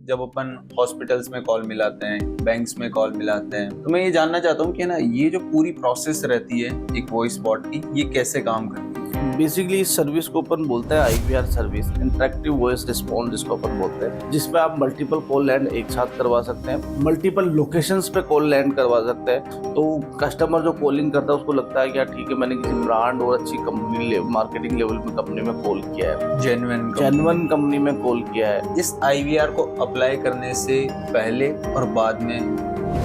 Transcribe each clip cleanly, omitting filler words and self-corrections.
जब अपन हॉस्पिटल्स में कॉल मिलाते हैं, बैंक्स में कॉल मिलाते हैं, तो मैं ये जानना चाहता हूँ कि ना ये जो पूरी प्रोसेस रहती है एक वॉइस बॉट की, ये कैसे काम करती है? बेसिकली इस सर्विस को अपन बोलते हैं IVR service, interactive voice response, जिसको अपन बोलते हैं, जिसमें आप मल्टीपल कॉल लैंड एक साथ करवा सकते हैं, मल्टीपल लोकेशंस पे कॉल लैंड करवा सकते हैं। तो कस्टमर जो कॉलिंग करता है उसको लगता है कि यार ठीक है, मैंने किसी ब्रांड और अच्छी कंपनी मार्केटिंग लेवल में कंपनी में कॉल किया है, जेन्युइन कंपनी में कॉल किया है। इस IVR को अप्लाई करने से पहले और बाद में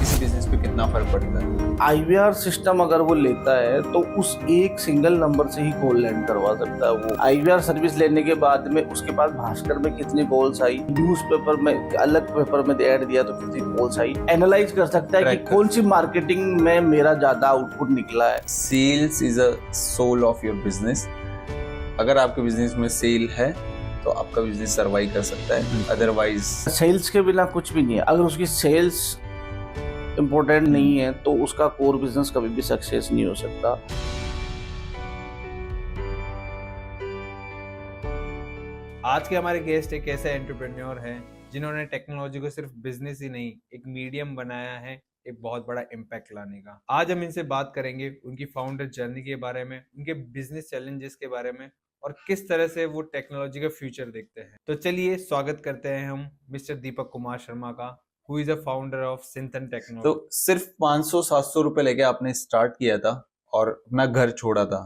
इस बिजनेस पे कितना फर्क पड़ता है? IVR सिस्टम अगर वो लेता है तो उस एक सिंगल नंबर से ही कॉल लैंड करवा सकता है। वो IVR सर्विस लेने के बाद में उसके पास भास्कर में कितनी कॉल्स आई, न्यूज़पेपर में अलग पेपर में ऐड दिया तो कितनी कॉल्स आई, एनालाइज कर सकता है कि कौन सी मार्केटिंग में मेरा ज्यादा आउटपुट निकला है। Sales is a soul of your business. अगर आपके बिजनेस में सेल है तो आपका बिजनेस सर्वाइव कर सकता है, अदरवाइज सेल्स के बिना कुछ भी नहीं है। अगर उसकी सेल्स इम्पोर्टेंट नहीं है तो उसका कोर बिजनेस कभी भी सक्सेस नहीं हो सकता। आज के हमारे गेस्ट एक ऐसे एंटरप्रेन्योर हैं जिन्होंने टेक्नोलॉजी को सिर्फ बिजनेस ही नहीं, एक मीडियम बनाया है एक बहुत बड़ा इम्पैक्ट लाने का। आज हम इनसे बात करेंगे उनकी फाउंडर जर्नी के बारे में, उनके बिजनेस चैलेंजेस के बारे में और किस तरह से वो टेक्नोलॉजी का फ्यूचर देखते हैं। तो चलिए स्वागत करते हैं हम मिस्टर दीपक कुमार शर्मा का, who is a founder of Sinthan technology. तो सिर्फ 500-700 रुपए लेके आपने स्टार्ट किया था और अपना घर छोड़ा था,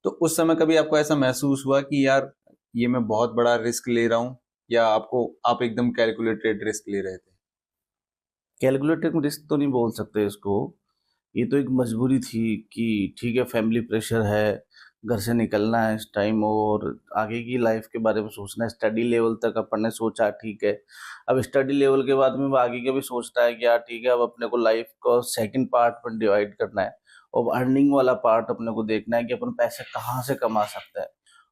तो उस समय कभी आपको ऐसा महसूस हुआ कि यार ये मैं बहुत बड़ा रिस्क ले रहा हूँ, या आप एकदम कैलकुलेटेड रिस्क ले रहे थे? कैलकुलेटेड रिस्क तो नहीं बोल सकते इसको, ये तो एक मजबूरी थी कि ठीक है, फैमिली प्रेशर है, घर से निकलना है इस टाइम और आगे की लाइफ के बारे में सोचना है। स्टडी लेवल तक अपन ने सोचा ठीक है, अब स्टडी लेवल के बाद में वो आगे का भी सोचता है कि यार ठीक है, अब अपने को लाइफ को सेकंड पार्ट पर डिवाइड करना है और अर्निंग वाला पार्ट अपने को देखना है कि अपन पैसे कहाँ से कमा सकते हैं।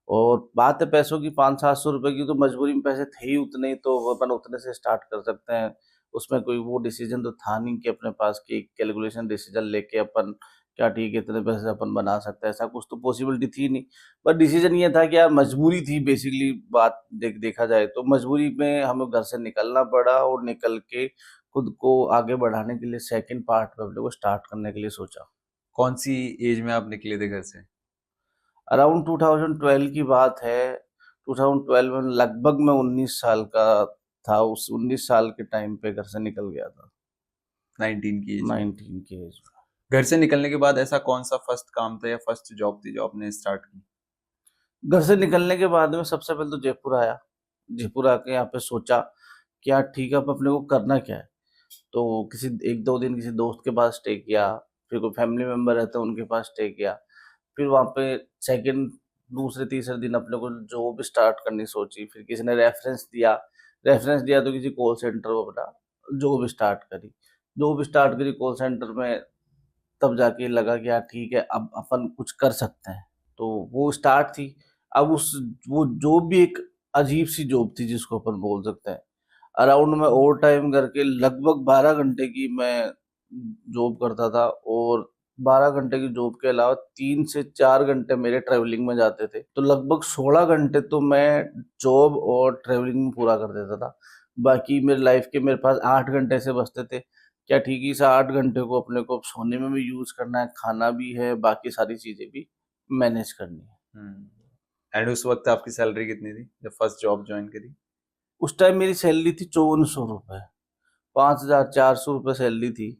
और बात है पैसों की, 500-700 रुपए की, तो मजबूरी में पैसे थे ही उतने ही, तो अपन उतने से स्टार्ट कर सकते हैं। उसमें कोई वो डिसीजन तो था नहीं कि अपने पास की कैलकुलेशन डिसीजन लेके अपन क्या ठीक है इतने पैसे अपन बना सकते हैं, ऐसा कुछ तो पॉसिबिलिटी थी नहीं। बट डिसीजन ये था कि यार मजबूरी थी, बेसिकली बात देखा जाए तो मजबूरी में हमें घर से निकलना पड़ा और निकल के खुद को आगे बढ़ाने के लिए सेकंड पार्ट में अपने को स्टार्ट करने के लिए सोचा। कौन सी एज में आप निकले थे घर से? अराउंड 2012 की बात है। 2012 में लगभग मैं 19 साल का था। उस 19 साल के टाइम पे घर से निकल गया था। 19 की एज में? 19 की एज में। घर से निकलने के बाद ऐसा कौन सा फर्स्ट काम था या फर्स्ट जॉब थी जो आपने स्टार्ट की? घर से निकलने के बाद में सबसे पहले तो जयपुर आया। जयपुर आके यहाँ पे सोचा कि यार ठीक है, अब अपने को करना क्या है। तो किसी 1-2 दिन किसी दोस्त के पास स्टे किया, फिर कोई फैमिली मेम्बर रहते हैं उनके पास स्टे किया, फिर वहाँ पे सेकंड दूसरे तीसरे दिन अपने को जॉब स्टार्ट करनी सोची। फिर किसी ने रेफरेंस दिया तो किसी कॉल सेंटर में अपना जॉब स्टार्ट करी। कॉल सेंटर में, तब जाके लगा कि यार ठीक है, अब अपन कुछ कर सकते हैं। तो वो स्टार्ट थी। अब वो जॉब भी एक अजीब सी जॉब थी जिसको अपन बोल सकते हैं। अराउंड में ओवर टाइम करके लगभग 12 घंटे की मैं जॉब करता था और 12 घंटे की जॉब के अलावा 3 से 4 घंटे मेरे ट्रैवलिंग में जाते थे। तो लगभग 16 घंटे तो मैं जॉब और ट्रैवलिंग में पूरा कर देता था। बाकी मेरे लाइफ के मेरे पास 8 घंटे से बचते थे। क्या ठीक है, इस 8 घंटे को अपने को सोने में भी यूज करना है, खाना भी है, बाकी सारी चीजें भी मैनेज करनी है। एंड उस वक्त आपकी सैलरी कितनी थी जब फर्स्ट जॉब ज्वाइन करी? उस टाइम मेरी सैलरी थी 5400 रुपये। 5400 रुपये सैलरी थी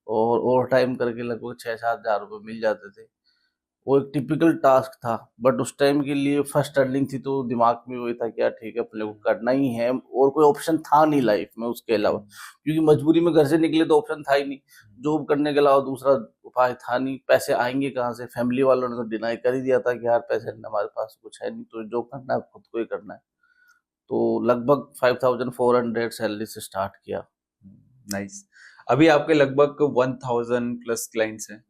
और ओवर टाइम करके लगभग 6-7 हज़ार रुपये मिल जाते थे। वो एक टिपिकल टास्क था, बट उस टाइम के लिए फर्स्ट अर्निंग थी तो दिमाग में वही था कि यार ठीक है, अपने को करना ही है और कोई ऑप्शन था नहीं लाइफ में उसके अलावा, क्योंकि मजबूरी में घर से निकले तो ऑप्शन था ही नहीं। जॉब करने के अलावा दूसरा उपाय था नहीं। पैसे आएंगे कहाँ से? फैमिली वालों ने तो डिनाई कर ही दिया था कि यार पैसे हमारे पास कुछ है नहीं, तो जो करना है खुद को ही करना है। तो लगभग 5400 सैलरी से स्टार्ट किया। नाइस। अभी आपके लगभग 1000 प्लस क्लाइंट्स हैं,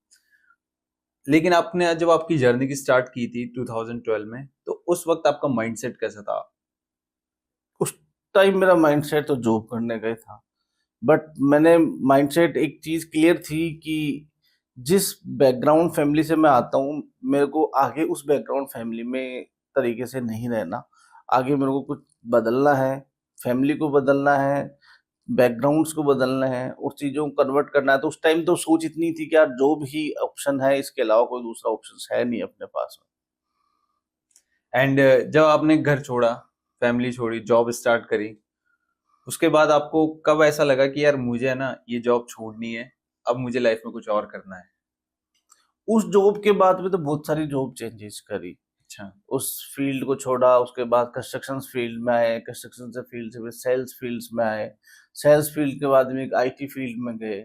लेकिन आपने जब आपकी जर्नी की स्टार्ट की थी 2012 में, तो उस वक्त आपका माइंडसेट कैसा था? उस टाइम मेरा माइंडसेट तो जॉब करने का ही था, बट मैंने माइंडसेट एक चीज क्लियर थी कि जिस बैकग्राउंड फैमिली से मैं आता हूँ, मेरे को आगे उस बैकग्राउंड फैमिली में तरीके से नहीं रहना। आगे मेरे को कुछ बदलना है, फैमिली को बदलना है, बैकग्राउंड्स को बदलना है और चीज़ों को कन्वर्ट करना है। तो उस टाइम तो सोच इतनी थी कि यार जॉब ही ऑप्शन है, इसके अलावा कोई दूसरा ऑप्शन है नहीं अपने पास में। एंड जब आपने घर छोड़ा, फैमिली छोड़ी, जॉब स्टार्ट करी, उसके बाद आपको कब ऐसा लगा कि यार मुझे है ना ये जॉब छोड़नी है, अब मुझे लाइफ में कुछ और करना है? उस जॉब के बाद में तो बहुत सारी जॉब चेंजेस करी। अच्छा। उस फील्ड को छोड़ा, उसके बाद कंस्ट्रक्शन फील्ड में आए, कंस्ट्रक्शन से फील्ड से फिर सेल्स फील्ड्स में आए, सेल्स फील्ड के बाद में एक आईटी फील्ड में गए।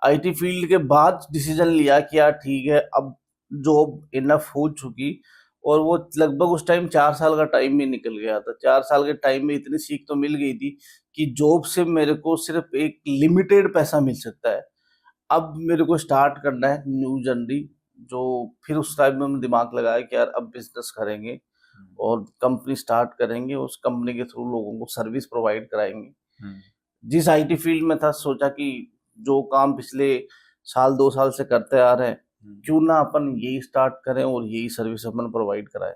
आईटी फील्ड के बाद डिसीजन लिया कि यार ठीक है, अब जॉब इनफ हो चुकी और वो लगभग उस टाइम 4 साल का टाइम भी निकल गया था। 4 साल के टाइम में इतनी सीख तो मिल गई थी कि जॉब से मेरे को सिर्फ एक लिमिटेड पैसा मिल सकता है। अब मेरे को स्टार्ट करना है न्यू जर्नी, जो फिर उस टाइम में मैंने दिमाग लगाया कि यार अब बिजनेस करेंगे और कंपनी स्टार्ट करेंगे, उस कंपनी के थ्रू लोगों को सर्विस प्रोवाइड कराएंगे। जिस आईटी फील्ड में था, सोचा कि जो काम पिछले साल 2 साल से करते आ रहे हैं, क्यों ना अपन यही स्टार्ट करें और यही सर्विस अपन प्रोवाइड कराएं।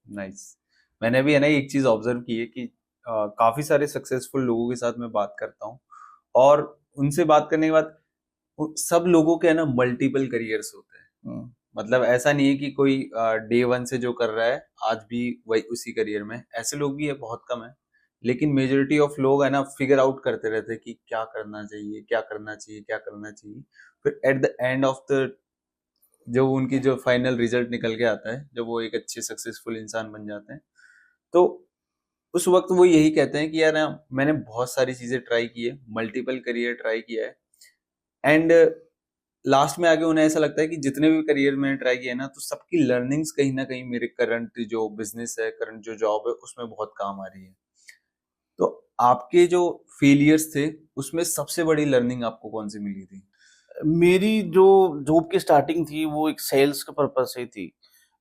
नाइस। मैंने भी है ना एक चीज ऑब्जर्व की है कि काफी सारे सक्सेसफुल लोगों के साथ मैं बात करता हूँ और उनसे बात करने के बाद सब लोगों के है ना मल्टीपल करियर्स होते हैं। मतलब ऐसा नहीं है कि कोई डे 1 से जो कर रहा है आज भी वही उसी करियर में, ऐसे लोग भी है, बहुत कम है। लेकिन मेजोरिटी ऑफ लोग है ना फिगर आउट करते रहते हैं कि क्या करना चाहिए, क्या करना चाहिए, क्या करना चाहिए। फिर at the end of the जो उनकी जो फाइनल रिजल्ट निकल के आता है, जब वो एक अच्छे सक्सेसफुल इंसान बन जाते हैं, तो उस वक्त वो यही कहते हैं कि यार ना मैंने बहुत सारी चीजें ट्राई की है, मल्टीपल करियर ट्राई किया है, एंड लास्ट में आके उन्हें ऐसा लगता है कि जितने भी करियर मैंने ट्राई किया है ना, तो सबकी लर्निंग्स कहीं ना कहीं मेरे करंट जो बिजनेस है, करंट जो जॉब है, उसमें बहुत काम आ रही है। तो आपके जो फेलियर्स थे उसमें सबसे बड़ी लर्निंग आपको कौन सी मिली थी? मेरी जो जॉब की स्टार्टिंग थी वो एक सेल्स के पर्पज से थी।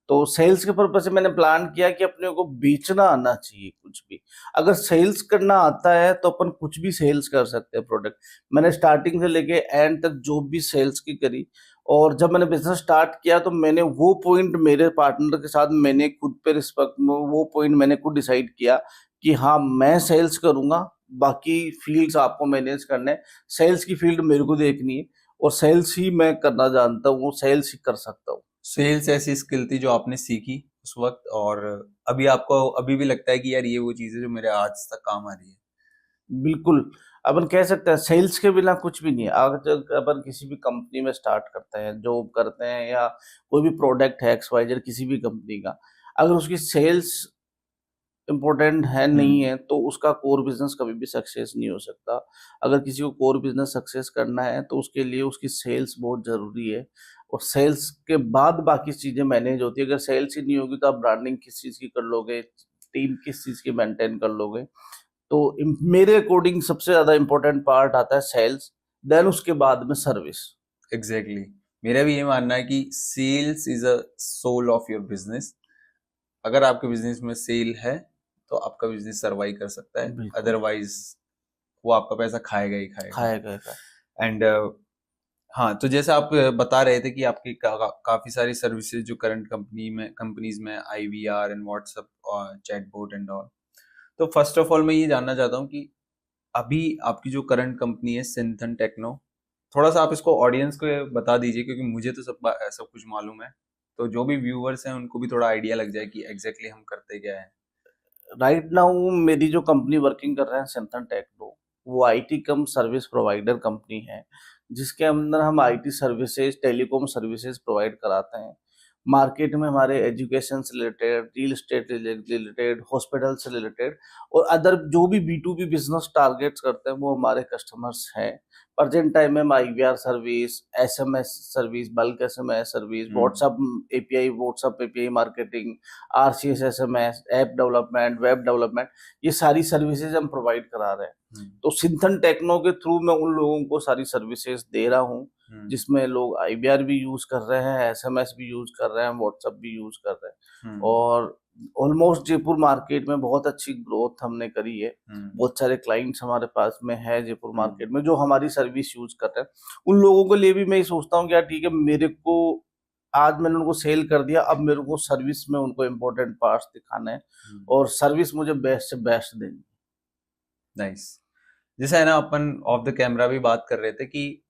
तो सेल्स के पर्पज से मैंने प्लान किया कि अपने को बेचना आना चाहिए कुछ भी। अगर सेल्स करना आता है तो अपन कुछ भी सेल्स कर सकते हैं प्रोडक्ट। मैंने स्टार्टिंग से लेके एंड तक जो भी सेल्स की करी, और जब मैंने बिजनेस स्टार्ट किया तो मैंने वो पॉइंट मेरे पार्टनर के साथ मैंने खुद पे रिस्पेक्ट, वो पॉइंट मैंने खुद डिसाइड किया कि हाँ मैं सेल्स करूंगा, बाकी फील्ड्स आपको मैनेज करने हैं, सेल्स की फील्ड मेरे को देखनी है और सेल्स ही मैं करना जानता हूँ, सेल्स ही कर सकता हूँ। सेल्स ऐसी स्किल थी जो आपने सीखी उस वक्त, और अभी आपको अभी भी लगता है कि यार ये वो चीज है जो मेरे आज तक काम आ रही है? बिल्कुल, अपन कह सकते हैं सेल्स के बिना कुछ भी नहीं है। अगर जब अपन किसी भी कंपनी में स्टार्ट करते हैं, जॉब करते हैं या कोई भी प्रोडक्ट है एक्स वाई जेड किसी भी कंपनी का, अगर उसकी सेल्स इम्पोर्टेंट है नहीं है तो उसका कोर बिजनेस कभी भी सक्सेस नहीं हो सकता। अगर किसी को कोर बिजनेस सक्सेस करना है तो उसके लिए उसकी सेल्स बहुत जरूरी है, और सेल्स के बाद बाकी चीजें मैनेज होती है। अगर सेल्स ही नहीं होगी तो आप ब्रांडिंग किस चीज की कर लोगे, टीम किस चीज की मेंटेन कर लोगे। तो मेरे अकॉर्डिंग सबसे ज्यादा इम्पोर्टेंट पार्ट आता है सेल्स, देन उसके बाद में सर्विस। एग्जैक्टली। मेरा भी ये मानना है कि sales is a soul of your business. अगर आपके बिजनेस में सेल है तो आपका बिजनेस सर्वाइव कर सकता है, बिल्कुल अदरवाइज वो आपका पैसा खाएगा ही खाएगा। खाएगा। एंड हाँ, तो जैसे आप बता रहे थे कि आपकी काफी सारी सर्विसेज जो करंट कंपनीज में IVR एंड व्हाट्सएप और चैटबॉट एंड ऑल। तो फर्स्ट ऑफ ऑल मैं ये जानना चाहता हूँ कि अभी आपकी जो करंट कंपनी है सिंथन टेक्नो, थोड़ा सा आप इसको ऑडियंस को बता दीजिए, क्योंकि मुझे तो सब कुछ मालूम है, तो जो भी व्यूअर्स हैं उनको भी थोड़ा आइडिया लग जाए कि एग्जैक्टली हम करते क्या है। राइट नाउ मेरी जो कंपनी वर्किंग कर रहे हैं सिंथन टेक्नो, वो IT come service provider company है, जिसके अंदर हम IT services, telecom services provide कराते हैं। मार्केट में हमारे एजुकेशन से related, real estate related, hospital से रिलेटेड और अदर जो भी B2B बिजनेस टारगेट्स करते हैं वो हमारे कस्टमर्स हैं। प्रेजेंट टाइम में IVR service, SMS service, bulk SMS service, WhatsApp API marketing, RCS SMS, app development, web development, ये सारी सर्विसेज हम प्रोवाइड करा रहे हैं। तो सिंथन टेक्नो के थ्रू मैं उन लोगों को सारी सर्विसेज दे रहा हूँ, जिसमें लोग IVR भी यूज कर रहे हैं, SMS भी यूज कर रहे हैं, व्हाट्सएप भी यूज कर रहे हैं। और ऑलमोस्ट जयपुर मार्केट में बहुत अच्छी ग्रोथ हमने करी है। बहुत सारे क्लाइंट्स हमारे पास में है जयपुर मार्केट में जो हमारी सर्विस यूज कर रहे हैं। उन लोगों के लिए भी मैं ये सोचता हूँ कि यार ठीक है, मेरे को आज मैंने उनको सेल कर दिया, अब मेरे को सर्विस में उनको इम्पोर्टेंट पार्ट्स दिखाना है और सर्विस मुझे बेस्ट से बेस्ट देनी। नाइस। जैसे है ना, अपन ऑफ द कैमरा भी बात कर रहे थे कि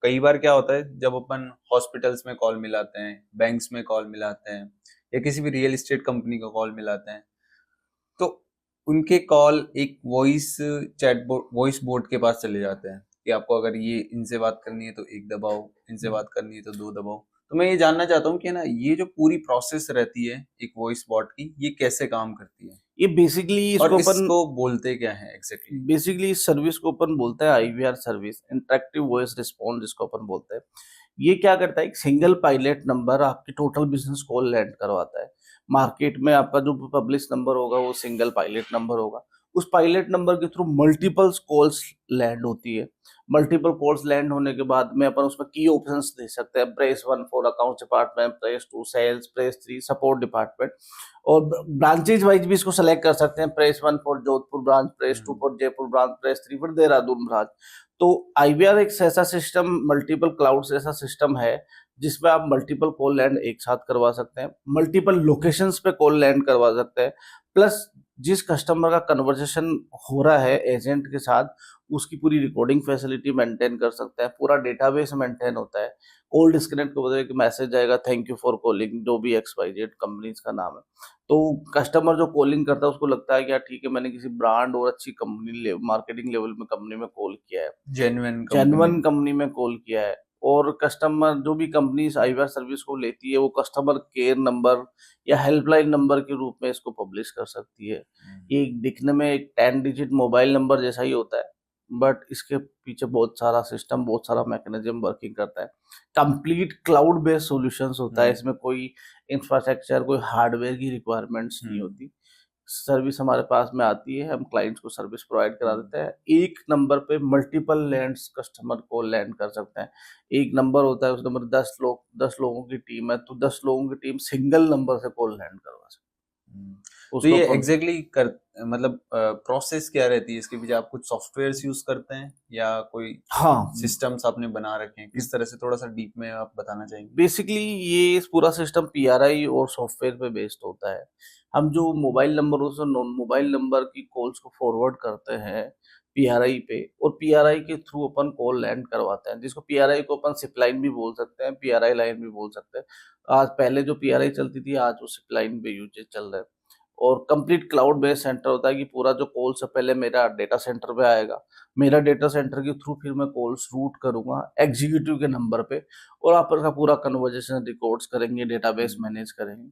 कई बार क्या होता है जब अपन हॉस्पिटल्स में कॉल मिलाते हैं, बैंक्स में कॉल मिलाते हैं, या किसी भी रियल एस्टेट कंपनी का कॉल मिलाते हैं, तो उनके कॉल एक वॉइस बोर्ड के पास चले जाते हैं कि आपको अगर ये इनसे बात करनी है तो एक दबाओ, इनसे बात करनी है तो दो दबाओ। तो मैं ये जानना चाहता हूँ कि ना, ये जो पूरी प्रोसेस रहती है एक वॉइस बॉट की, ये कैसे काम करती है ये बेसिकली और इसको अपन इसको बोलते क्या है एग्जैक्टली? बेसिकली इस सर्विस को अपन बोलते हैं IVR service, interactive voice response जिसको अपन बोलते हैं। ये क्या करता है, एक सिंगल पायलट नंबर आपकी टोटल बिजनेस कॉल लैंड करवाता है। मार्केट में आपका जो पब्लिश नंबर होगा वो सिंगल पायलट नंबर होगा। उस पायलट नंबर के थ्रू मल्टीपल कॉल्स लैंड होती है। मल्टीपल कॉल्स लैंड होने के बाद में अपन उसमें की ऑप्शंस दे सकते हैं, press 1 for account department, press 2 sales, press 3 support department. और ब्रांचेज वाइज भी इसको सेलेक्ट कर सकते हैं, press 1 for Jodhpur branch, press 2 for Jaipur branch, press 3 for Dehradun branch. तो आईवीआर एक ऐसा सिस्टम, मल्टीपल क्लाउड्स ऐसा सिस्टम है जिसमें आप मल्टीपल कॉल लैंड एक साथ करवा सकते हैं, मल्टीपल लोकेशंस पे कॉल लैंड करवा सकते हैं। प्लस जिस कस्टमर का कन्वर्सेशन हो रहा है एजेंट के साथ, उसकी पूरी रिकॉर्डिंग फैसिलिटी मेंटेन कर सकते हैं, पूरा डेटाबेस मेंटेन होता है। कॉल डिस्कनेक्ट को बदले मैसेज आएगा, थैंक यू फॉर कॉलिंग, जो भी XYZ कंपनीज का नाम है। तो कस्टमर जो कॉलिंग करता है उसको लगता है कि यार ठीक है, मैंने किसी ब्रांड और अच्छी कंपनी मार्केटिंग लेवल में कंपनी में कॉल किया है, जेन्युइन कंपनी में कॉल किया है। और कस्टमर जो भी कंपनीज आईवीआर सर्विस को लेती है वो कस्टमर केयर नंबर या हेल्पलाइन नंबर के रूप में इसको पब्लिश कर सकती है। ये दिखने में एक 10 डिजिट मोबाइल नंबर जैसा ही होता है, बट इसके पीछे बहुत सारा सिस्टम, बहुत सारा मैकेनिज्म वर्किंग करता है। कंप्लीट क्लाउड बेस्ड सॉल्यूशंस होता है, इसमें कोई इंफ्रास्ट्रक्चर, कोई हार्डवेयर की रिक्वायरमेंट्स नहीं होती। सर्विस हमारे पास में आती है, हम क्लाइंट्स को सर्विस प्रोवाइड करा देते हैं। एक नंबर पे मल्टीपल लैंड्स कस्टमर को लैंड कर सकते हैं। एक नंबर होता है, उस नंबर 10 लोगों की टीम है तो 10 लोगों की टीम सिंगल नंबर से कॉल लैंड करवा सकते हैं। तो ये एग्जैक्टली कर मतलब प्रोसेस क्या रहती है इसके पीछे? आप कुछ सॉफ्टवेयर्स यूज करते हैं या कोई सिस्टम्स आपने बना रखे हैं? किस तरह से, थोड़ा सा डीप में आप बताना चाहेंगे? बेसिकली ये पूरा सिस्टम पीआरआई और सॉफ्टवेयर पे बेस्ड होता है। हम जो मोबाइल नंबरों से नॉन मोबाइल नंबर की कॉल्स को फॉरवर्ड करते हैं पीआरआई पे, और पीआरआई के थ्रू अपन कॉल लैंड करवाते हैं, जिसको पीआरआई को अपन सिप लाइन भी बोल सकते हैं, पीआरआई लाइन भी बोल सकते हैं। आज पहले जो पीआरआई चलती थी, आज वो सिप लाइन पे यूजेज चल रहे हैं। और कंप्लीट क्लाउड बेस्ड सेंटर होता है कि पूरा जो कॉल से पहले मेरा डेटा सेंटर पे आएगा, मेरा डेटा सेंटर के थ्रू फिर मैं कॉल्स रूट करूंगा एग्जीक्यूटिव के नंबर पे, और आप का पूरा कन्वर्जेशन रिकॉर्ड्स करेंगे, डेटाबेस मैनेज करेंगे।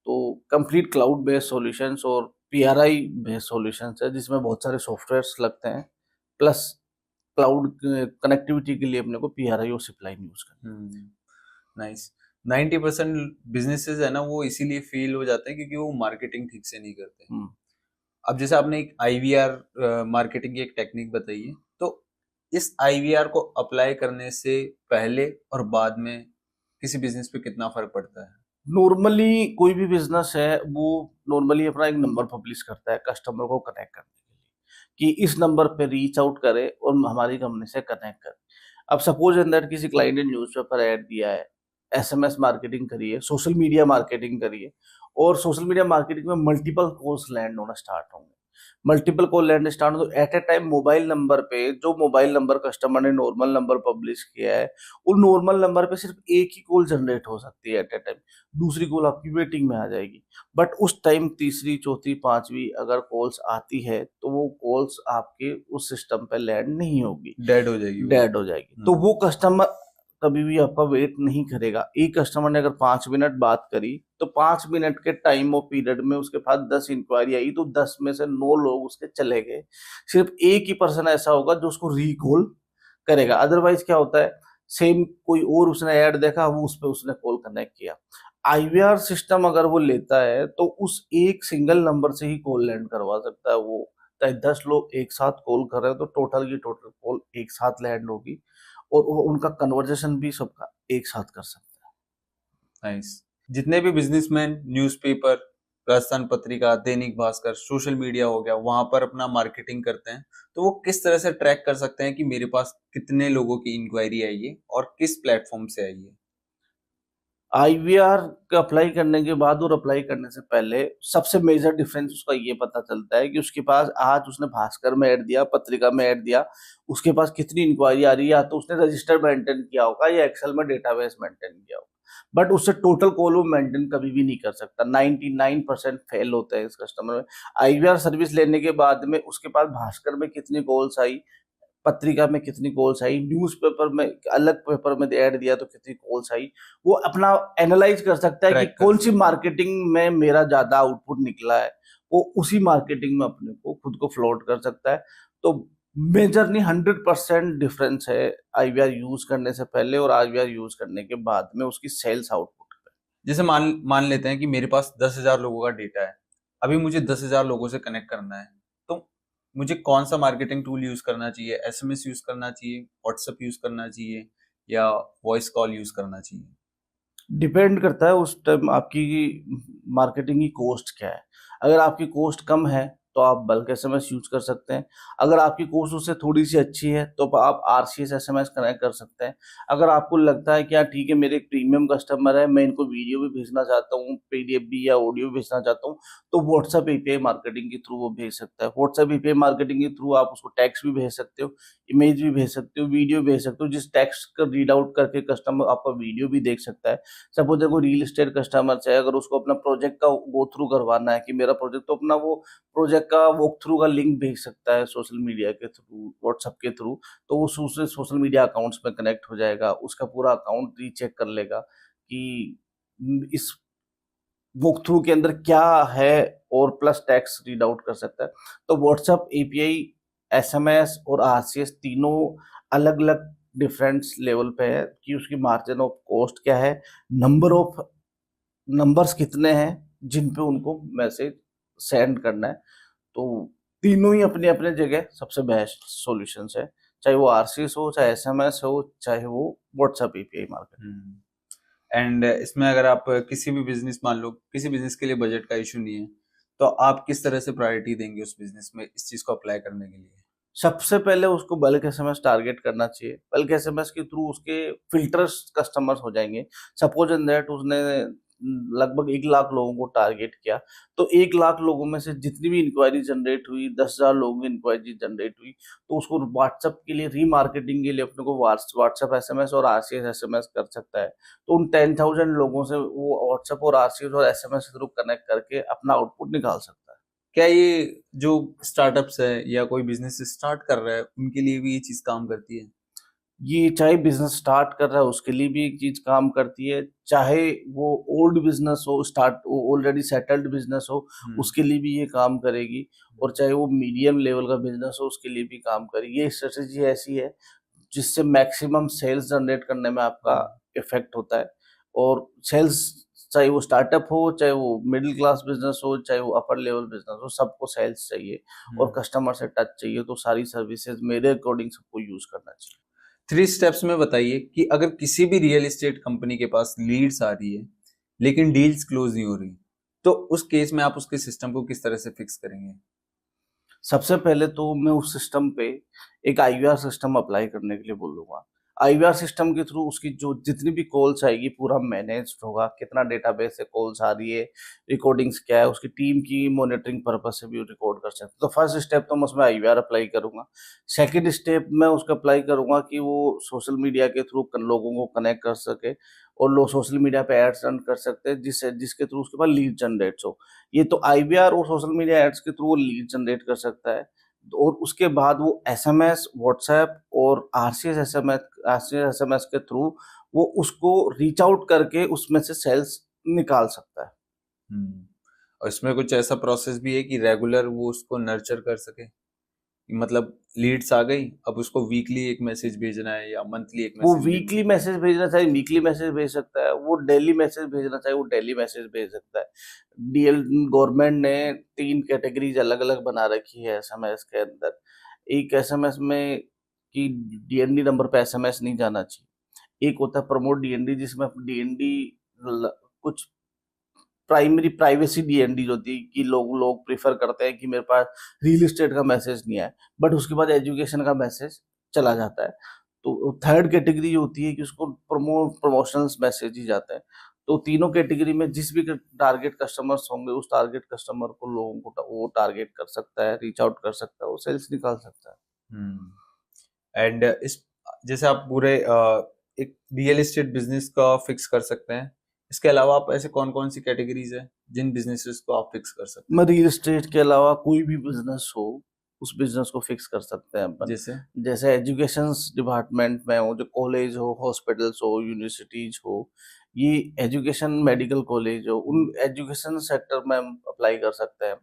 तो कंप्लीट क्लाउड बेस्ड सॉल्यूशंस और पीआरआई बेस्ड सॉल्यूशंस है, जिसमें बहुत सारे सॉफ्टवेयर्स लगते हैं। प्लस क्लाउड कनेक्टिविटी के लिए अपने को पीआरआई और सिप लाइन यूज करना है। नाइस। 90% बिजनेसेस है ना, वो इसीलिए फेल हो जाते हैं क्योंकि वो मार्केटिंग ठीक से नहीं करते। अब जैसे आपने एक आईवीआर मार्केटिंग की एक टेक्निक बताई है, तो इस आईवीआर को अप्लाई करने से पहले और बाद में किसी बिजनेस पे कितना फर्क पड़ता है? नॉर्मली कोई भी बिजनेस है वो नॉर्मली अपना एक नंबर पब्लिश करता है कस्टमर को कनेक्ट करने के लिए, कि इस नंबर पे रीच आउट करे और हमारी कंपनी से कनेक्ट करे। अब सपोज इन दैट किसी क्लाइंट ने न्यूज़पेपर ऐड दिया है, एसएमएस मार्केटिंग करी है, सोशल मीडिया मार्केटिंग करी है, और सोशल मीडिया मार्केटिंग में मल्टीपल कॉल्स लैंड होना स्टार्ट होंगे। मल्टीपल कॉल लैंड स्टार्ट हो तो at a time mobile number पे, जो मोबाइल नंबर कस्टमर ने नॉर्मल नंबर पब्लिश किया है, वो नॉर्मल नंबर पे सिर्फ एक ही कॉल जनरेट हो सकती है एट ए टाइम। दूसरी कॉल आपकी वेटिंग में आ जाएगी। बट उस टाइम तीसरी, चौथी, पांचवी अगर कॉल्स आती है तो वो कॉल्स आपके उस सिस्टम पे लैंड नहीं होगी, डेड हो जाएगी, डेड हो जाएगी। तो वो कस्टमर कभी भी आपका वेट नहीं करेगा। एक कस्टमर ने अगर 5 मिनट बात करी तो 5 मिनट के टाइम और पीरियड में उसके पास 10 इंक्वायरी आई तो 10 में से 9 लोग उसके चले गए। सिर्फ एक ही पर्सन ऐसा होगा जो उसको रिकॉल करेगा। अदरवाइज क्या होता है, सेम कोई और उसने ऐड देखा, वो उस पर उसने कॉल कनेक्ट किया। आईवीआर सिस्टम अगर वो लेता है तो उस एक सिंगल नंबर से ही कॉल लैंड करवा सकता है। वो चाहे 10 लोग एक साथ कॉल कर रहे हैं तो टोटल की टोटल कॉल एक साथ लैंड होगी, और वो उनका कन्वर्जेशन भी सबका एक साथ कर सकता है। नाइस। जितने भी businessman newspaper, Rajasthan Patrika, Dainik Bhaskar, social media हो गया, वहां पर अपना मार्केटिंग करते हैं, तो वो किस तरह से ट्रैक कर सकते हैं कि मेरे पास कितने लोगों की इंक्वायरी आई है और किस प्लेटफॉर्म से आई है? आईवीआर का अप्लाई करने के बाद और अप्लाई करने से पहले सबसे मेजर डिफरेंस उसका ये पता चलता है कि उसके पास आज उसने भास्कर में ऐड दिया, पत्रिका में ऐड दिया, उसके पास कितनी इंक्वायरी आ रही है, या तो उसने रजिस्टर मेंटेन किया होगा या एक्सेल में डेटाबेस मेंटेन किया होगा, बट उससे टोटल कॉल वो मेंटेन कभी भी नहीं कर सकता। 99% फेल होते हैं इस कस्टमर में। आईवीआर सर्विस लेने के बाद में उसके पास भास्कर में कितनी कॉल्स आई, पत्रिका में कितनी कॉल्स आई, न्यूज़पेपर में अलग पेपर में ऐड दिया तो कितनी कॉल्स आई, वो अपना एनालाइज कर सकता है कि ट्रैक कर कौन सी सकते मार्केटिंग में मेरा ज्यादा आउटपुट निकला है, वो उसी मार्केटिंग में अपने को खुद को फ्लोट कर सकता है। तो मेजरली 100% डिफरेंस है आईवीआर यूज करने से पहले और आईवीआर यूज करने के बाद में उसकी सेल्स आउटपुट पे। जैसे मान मान लेते हैं कि मेरे पास 10,000 लोगों का डेटा है, अभी मुझे 10,000 लोगों से कनेक्ट करना है, तो मुझे कौन सा मार्केटिंग टूल यूज करना चाहिए? एसएमएस यूज करना चाहिए, व्हाट्सएप यूज करना चाहिए, या वॉइस कॉल यूज करना चाहिए? डिपेंड करता है उस टाइम आपकी मार्केटिंग की कॉस्ट क्या है। अगर आपकी कॉस्ट कम है तो आप बल्क एसएमएस यूज कर सकते हैं। अगर आपकी कॉस्ट उससे थोड़ी सी अच्छी है तो आप आरसीएस एसएमएस कनेक्ट कर सकते हैं। अगर आपको लगता है कि यार ठीक है, मेरे एक प्रीमियम कस्टमर है, मैं इनको वीडियो भी भेजना चाहता हूँ, पीडीएफ भी या ऑडियो भी भेजना चाहता हूँ, तो व्हाट्सएप एपीआई मार्केटिंग के थ्रू वो भेज सकता है। व्हाट्सएप एपीआई मार्केटिंग के थ्रू आप उसको टेक्स्ट भी भेज सकते हो, इमेज भी भेज सकते हो, वीडियो भेज सकते हो, जिस टेक्स्ट का रीड आउट करके कस्टमर आपका वीडियो भी देख सकता है। सपोज देखो रियल एस्टेट कस्टमर है, अगर उसको अपना प्रोजेक्ट का गो थ्रू करवाना है कि मेरा प्रोजेक्ट, तो अपना वो प्रोजेक्ट का वॉक थ्रू का लिंक भेज सकता है सोशल मीडिया के थ्रू, व्हाट्सएप के थ्रू, तो वो उससे सोशल मीडिया अकाउंट्स में कनेक्ट हो जाएगा, उसका पूरा अकाउंट रीचेक कर लेगा कि इस वॉक थ्रू के अंदर क्या है, और प्लस टेक्स्ट रीड आउट कर सकता है। तो व्हाट्सएप एपीआई, एसएमएस और आरसीएस तीनों अलग अलग डिफरेंट लेवल पे है कि उसकी मार्जिन ऑफ कॉस्ट क्या है, नंबर ऑफ नंबर्स कितने हैं जिन पे उनको मैसेज सेंड करना है। तो तीनों ही अपने अपने जगह सबसे बेस्ट सॉल्यूशंस है, चाहे वो आरसीएस हो, चाहे एसएमएस हो, चाहे वो व्हाट्सएप एपीआई मार्केट। एंड इसमें अगर आप किसी भी बिजनेस, मान लो किसी बिजनेस के लिए बजट का इशू नहीं है, तो आप किस तरह से प्रायोरिटी देंगे उस बिजनेस में इस चीज को अप्लाई करने के लिए? सबसे पहले उसको बल्क एसएमएस टारगेट करना चाहिए। बल्क एसएमएस के थ्रू उसके फिल्टर्स कस्टमर्स हो जाएंगे। सपोज इन दैट उसने लगभग 1 लाख लोगों को टारगेट किया, तो 1 लाख लोगों में से जितनी भी इंक्वायरी जनरेट हुई, 10,000 लोगों की इंक्वायरी जनरेट हुई, तो उसको व्हाट्सएप के लिए रीमार्केटिंग के लिए अपने को व्हाट्सएप एसएमएस और आरसीएस एसएमएस कर सकता है। तो उन 10,000 लोगों से वो व्हाट्सएप और आरसीएस और एसएमएस के थ्रू कनेक्ट करके अपना आउटपुट निकाल सकता है। क्या ये जो स्टार्टअप्स है या कोई बिजनेस स्टार्ट कर रहा है उनके लिए भी ये चीज काम करती है? ये चाहे बिजनेस स्टार्ट कर रहा है उसके लिए भी एक चीज काम करती है, चाहे वो ओल्ड बिजनेस हो, स्टार्ट ऑलरेडी सेटल्ड बिजनेस हो, उसके लिए भी ये काम करेगी, और चाहे वो मीडियम लेवल का बिजनेस हो उसके लिए भी काम करेगी। ये स्ट्रेटेजी ऐसी है जिससे मैक्सिमम सेल्स जनरेट करने में आपका इफेक्ट होता है। और सेल्स, चाहे वो स्टार्टअप हो, चाहे वो मिडिल क्लास बिजनेस हो, चाहे वो अपर लेवल बिजनेस हो, सबको सेल्स चाहिए और कस्टमर से टच चाहिए। तो सारी सर्विसेज मेरे अकॉर्डिंग सबको यूज करना चाहिए। 3 स्टेप्स में बताइए कि अगर किसी भी रियल एस्टेट कंपनी के पास लीड्स आ रही है लेकिन डील्स क्लोज नहीं हो रही, तो उस केस में आप उसके सिस्टम को किस तरह से फिक्स करेंगे? सबसे पहले तो मैं उस सिस्टम पे एक आईवीआर सिस्टम अप्लाई करने के लिए बोलूंगा। आईवीआर सिस्टम के थ्रू उसकी जो जितनी भी कॉल्स आएगी पूरा मैनेज होगा, कितना डेटाबेस से कॉल्स आ रही है, रिकॉर्डिंग्स क्या है, उसकी टीम की मॉनिटरिंग पर्पस से भी रिकॉर्ड कर सकते हैं। तो फर्स्ट स्टेप तो मैं उसमें आईवीआर अप्लाई करूंगा। सेकंड स्टेप मैं उसका अप्लाई करूंगा कि वो सोशल मीडिया के थ्रू लोगों को कनेक्ट कर सके और लोग सोशल मीडिया पे एड्स रन कर सकते हैं जिसके थ्रू उसके पास लीड जनरेट हो। ये तो आईवीआर और सोशल मीडिया एड्स के थ्रू वो लीड जनरेट कर सकता है। और उसके बाद वो एसएमएस, व्हाट्सएप और आरसीएस एसएमएस के थ्रू वो उसको रीच आउट करके उसमें से सेल्स निकाल सकता है। और इसमें कुछ ऐसा प्रोसेस भी है कि रेगुलर वो उसको नर्चर कर सके, मतलब लीड्स आ गई, अब उसको वीकली एक मैसेज भेजना है या मंथली एक वो मैसेज वीकली मैसेज भेजना चाहे वीकली मैसेज भेज सकता है, वो डेली मैसेज भेजना चाहे वो डेली मैसेज भेज सकता है। डीएल गवर्नमेंट ने 3 कैटेगरीज अलग अलग बना रखी है एसएमएस के अंदर। एक एसएमएस में कि डीएनडी नंबर पे एसएमएस नहीं जाना चाहिए। एक होता है प्रमोट डीएनडी, जिसमें डीएनडी कुछ प्राइमरी प्राइवेसी डीएनडी होती है कि लोग प्रेफर करते हैं कि मेरे पास रियल एस्टेट का मैसेज नहीं आया, बट उसके बाद एजुकेशन का मैसेज चला जाता है। तो थर्ड कैटेगरी होती है कि उसको प्रमोशनल मैसेज ही जाता है। तो तीनों कैटेगरी में जिस भी टारगेट कस्टमर्स होंगे उस टारगेट कस्टमर को लोगों को वो टारगेट कर सकता है, रीच आउट कर सकता है, वो सेल्स निकाल सकता है। एंड इस जैसे आप पूरे एक रियल एस्टेट बिजनेस का फिक्स कर सकते हैं, इसके अलावा आप ऐसे कौन कौन सी कैटेगरीज है जिन बिजनेसेस को आप फिक्स कर सकते मैं रियल एस्टेट के अलावा कोई भी बिजनेस हो उस बिजनेस को फिक्स कर सकते हैं हैं? अपन। जैसे जैसे एजुकेशन डिपार्टमेंट में हो, जो कॉलेज हो, हॉस्पिटल्स हो, यूनिवर्सिटीज हो, ये एजुकेशन मेडिकल कॉलेज हो, उन एजुकेशन सेक्टर में हम अप्लाई कर सकते हैं।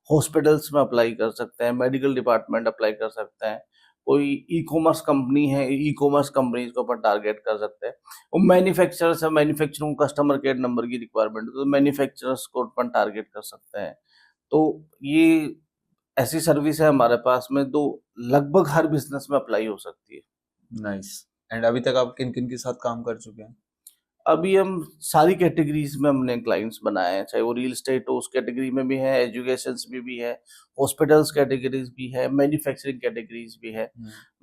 हॉस्पिटल्स में अप्लाई कर सकते हैं, मेडिकल डिपार्टमेंट अप्लाई कर सकते हैं। कोई ई कॉमर्स कंपनी है, ई कॉमर्स कंपनीज को अपन टारगेट कर सकते हैं। वो मैन्युफैक्चरर्स है, मैन्युफैक्चरिंग कस्टमर केयर नंबर की रिक्वायरमेंट है तो मैन्युफैक्चरर्स को अपन टारगेट कर सकते हैं। तो ये ऐसी सर्विस है हमारे पास में तो लगभग हर बिजनेस में अप्लाई हो सकती है। नाइस। एंड अभी तक आप किन किन के साथ काम कर चुके हैं? अभी हम सारी कैटेगरीज में हमने क्लाइंट्स बनाए हैं, चाहे वो रियल एस्टेट हो उस कैटेगरी में भी है, एजुकेशन में भी है, हॉस्पिटल्स कैटेगरीज भी है, मैन्युफैक्चरिंग कैटेगरीज भी है।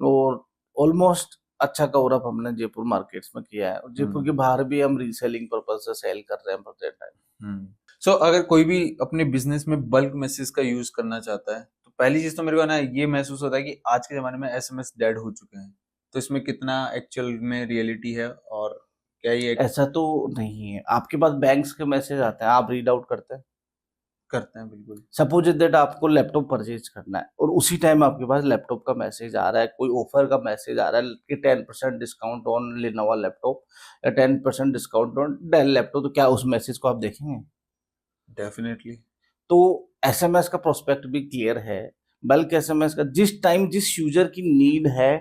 और ऑलमोस्ट अच्छा कवर अप हमने जयपुर मार्केट्स में किया है और जयपुर के बाहर भी हम रीसेलिंग पर्पज से सेल कर रहे हैं प्रेजेंट टाइम। सो अगर कोई भी अपने बिजनेस में बल्क मैसेज का यूज करना चाहता है तो पहली चीज तो मेरे को ना ये महसूस होता है कि आज के जमाने में एसएमएस डेड हो चुके हैं, तो इसमें कितना एक्चुअल में रियलिटी है और क्या ये ऐसा तो नहीं है, आपके पास बैंक्स के मैसेज आते हैं, आप रीड आउट करते हैं। करते हैं? बिल्कुल। सपोज दैट आपको लैपटॉप परचेज करना है और उसी टाइम आपके पास लैपटॉप का मैसेज आ रहा है, कोई ऑफर का मैसेज आ रहा है कि 10% डिस्काउंट ऑन लेनोवा लैपटॉप या 10% डिस्काउंट ऑन डेल लैपटॉप, तो क्या उस मैसेज को आप देखेंगे? डेफिनेटली। तो एसएमएस का प्रोस्पेक्ट भी क्लियर है। बल्कि एसएमएस का जिस टाइम जिस यूजर की नीड है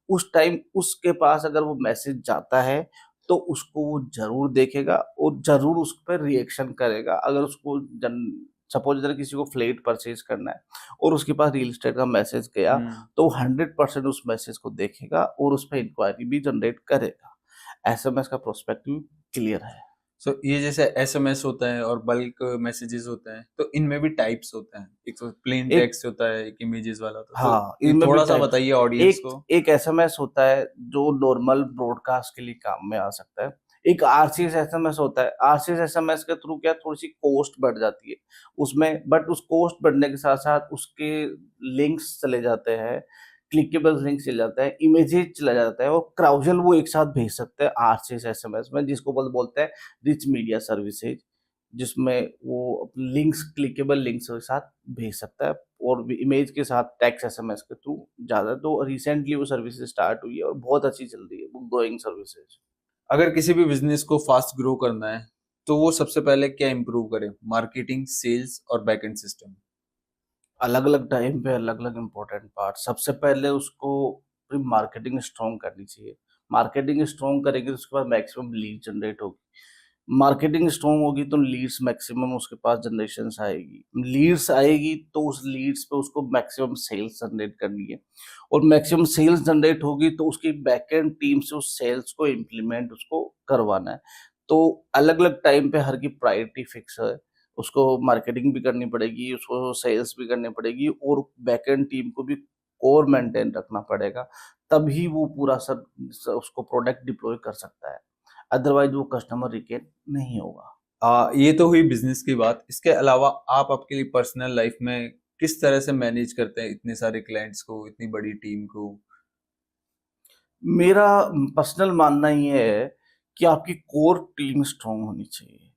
उस टाइम उसके पास अगर वो मैसेज जाता है तो उसको वो जरूर देखेगा और जरूर उस पर रिएक्शन करेगा। अगर उसको सपोज अगर किसी को फ्लैट परचेज करना है और उसके पास रियल एस्टेट का मैसेज गया तो 100% उस मैसेज को देखेगा और उस पर इंक्वायरी भी जनरेट करेगा। एसएमएस का प्रोस्पेक्टिव क्लियर है। सो ये जैसे एसएमएस होता है और बल्क मैसेजेस होते हैं तो इनमें भी टाइप्स होते हैं, एक तो प्लेन एक टेक्स्ट होता है, एक इमेजेस वाला होता है, हाँ, तो ये इनमें भी थोड़ा सा टाइप्स। बताइए ऑडियंस एक को। एक एसएमएस होता है जो नॉर्मल ब्रॉडकास्ट के लिए काम में आ सकता है। एक आरसीएस एसएमएस होता है। आरसीएस एसएमएस के थ्रू क्या थोड़ी सी कॉस्ट बढ़ जाती है उसमें, बट उस कॉस्ट बढ़ने के साथ साथ उसके लिंक्स चले जाते हैं, क्लिकेबल लिंक्स चले जाते हैं, इमेजेस चला जाता है और क्राउजल वो एक साथ भेज सकते हैं आरसीएस एसएमएस में, जिसको बोलते हैं रिच मीडिया सर्विसेज, जिसमें वो लिंक्स क्लिकेबल लिंक्स के साथ भेज सकता है और इमेज के साथ टेक्स्ट एसएमएस के थ्रू ज्यादा। तो रिसेंटली वो सर्विसेज स्टार्ट हुई है और बहुत अच्छी चल रही है, वो ग्रोइंग सर्विसेज। अगर किसी भी बिजनेस को फास्ट ग्रो करना है तो वो सबसे पहले क्या इंप्रूव करे? मार्केटिंग, सेल्स और बैकएंड सिस्टम? अलग अलग टाइम पे अलग अलग इम्पोर्टेंट पार्ट। सबसे पहले उसको मार्केटिंग स्ट्रॉन्ग करनी चाहिए। मार्केटिंग स्ट्रॉन्ग करेंगे तो उसके बाद मैक्सिमम लीड जनरेट होगी। मार्केटिंग स्ट्रॉन्ग होगी तो लीड्स मैक्सिमम उसके पास जनरेशन आएगी। लीड्स आएगी तो उस लीड्स पे उसको मैक्सिमम सेल्स जनरेट करनी है और मैक्सिमम सेल्स जनरेट होगी तो उसकी बैकएंड टीम से उस सेल्स को इम्प्लीमेंट उसको करवाना है। तो अलग अलग टाइम पे हर की प्रायोरिटी फिक्स है। उसको मार्केटिंग भी करनी पड़ेगी, उसको सेल्स भी करनी पड़ेगी और बैकएंड टीम को भी कोर मेंटेन रखना पड़ेगा, तभी वो पूरा सब उसको प्रोडक्ट डिप्लॉय कर सकता है। अदरवाइज वो कस्टमर रिटेन नहीं होगा। ये तो हुई बिजनेस की बात। इसके अलावा आप आपके लिए पर्सनल लाइफ में किस तरह से मैनेज करते हैं इतने सारे क्लाइंट्स को, इतनी बड़ी टीम को? मेरा पर्सनल मानना ये है कि आपकी कोर टीम स्ट्रांग होनी चाहिए।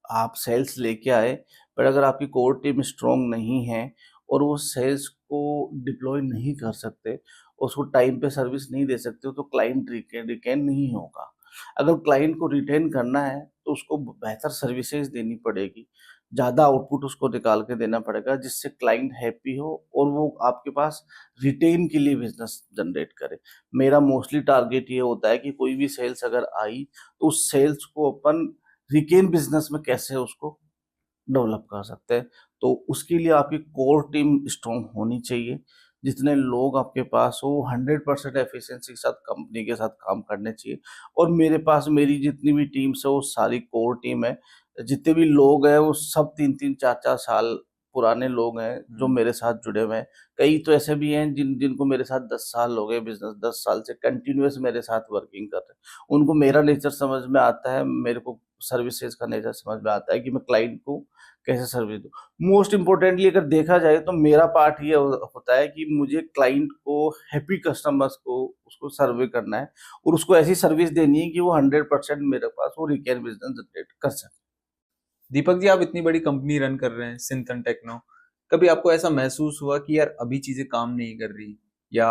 आप सेल्स लेके आए पर अगर आपकी कोर टीम स्ट्रांग नहीं है और वो सेल्स को डिप्लॉय नहीं कर सकते, उसको टाइम पे सर्विस नहीं दे सकते, तो क्लाइंट रिटेन नहीं होगा। अगर क्लाइंट को रिटेन करना है तो उसको बेहतर सर्विसेज देनी पड़ेगी, ज़्यादा आउटपुट उसको निकाल के देना पड़ेगा जिससे क्लाइंट हैप्पी हो और वो आपके पास रिटेन के लिए बिजनेस जनरेट करे। मेरा मोस्टली टारगेट ये होता है कि कोई भी सेल्स अगर आई तो उस सेल्स को अपन रिटेन बिजनेस में कैसे उसको डेवलप कर सकते हैं। तो उसके लिए आपकी कोर टीम स्ट्रांग होनी चाहिए। जितने लोग आपके पास हो 100% एफिशिएंसी के साथ कंपनी के साथ काम करने चाहिए। और मेरे पास मेरी जितनी भी टीम्स है वो सारी कोर टीम है। जितने भी लोग हैं वो सब 3-3 4-4 साल पुराने लोग हैं जो मेरे साथ जुड़े हुए हैं। कई तो ऐसे भी हैं जिनको मेरे साथ 10 साल हो गए, बिजनेस 10 साल से कंटिन्यूअस मेरे साथ वर्किंग कर रहे हैं। उनको मेरा नेचर समझ में आता है, मेरे को सर्विसेज का नेचर समझ में आता है कि मैं क्लाइंट को कैसे सर्विस दूं। मोस्ट इम्पोर्टेंटली अगर देखा जाए तो मेरा पार्ट ये होता है कि मुझे क्लाइंट को, हैप्पी कस्टमर्स को उसको सर्वे करना है और उसको ऐसी सर्विस देनी है कि वो 100% मेरे पास वो रिकैन बिजनेस जनरेट कर सके। दीपक जी, आप इतनी बड़ी कंपनी रन कर रहे हैं सिंथन टेक्नो, कभी आपको ऐसा महसूस हुआ कि यार अभी चीजें काम नहीं कर रही, या